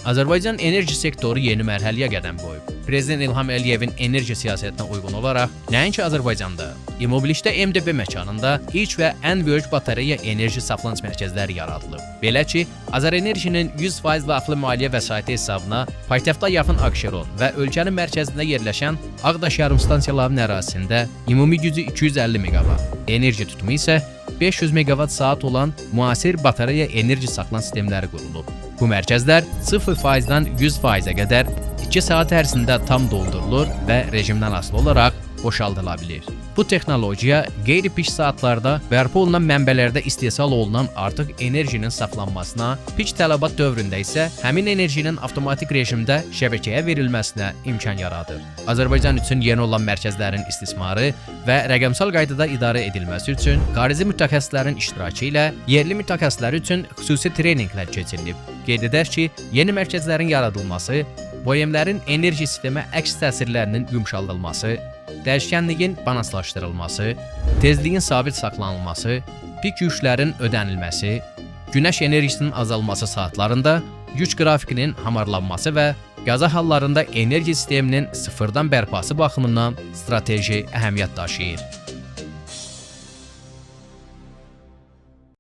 Azərbaycan enerji sektoru yeni mərhələyə qədəm qoyub. Prezident İlham Əliyevin enerji siyasətinə uyğun olaraq nəinki Azərbaycanda, İmobilikdə MDB məkanında ilk və ən böyük batareya enerji saxlanış mərkəzləri yaradılıb. Belə ki, Azərenerjinin 100% daxili maliyyə vəsaiti hesabına paytaxta yaxın Abşeron və ölkənin mərkəzində yerləşən Ağdaş yarımstansiyalarının ərazisində ümumi gücü 250 meqavat, enerji tutumu isə 500 meqavat saat olan müasir batareya enerji saxlanış sistemləri qurulub. Bu mərkəzlər 0%-dan 100%-ə qədər 2 saat ərzində tam doldurulur və rejimdən asılı olaraq boşaldıla bilir. Bu texnologiya qeyri-pik saatlarda bərpa olunan mənbələrdə istehsal olunan artıq enerjinin saxlanmasına, pik tələbat dövründə isə həmin enerjinin avtomatik rejimdə şəbəkəyə verilməsinə imkan yaradır. Azərbaycan üçün yeni olan mərkəzlərin istismarı və rəqəmsal qaydada idarə edilməsi üçün xarici mütəxəssislərin iştirakı ilə yerli mütəxəssislər üçün xüsusi treninqlər keçirilib. Qeyd edək ki, yeni mərkəzlərin yaradılması, boyemlərin enerji sistemə əks təsirlərinin yumşaldılması, dəyişkənliyin balanslaşdırılması, tezliyin sabit saxlanılması, pik yüklərin ödənilməsi, günəş enerjisinin azalması saatlarında yük qrafikinin hamarlanması və qəza hallarında enerji sisteminin sıfırdan bərpası baxımından strateji əhəmiyyət daşıyır.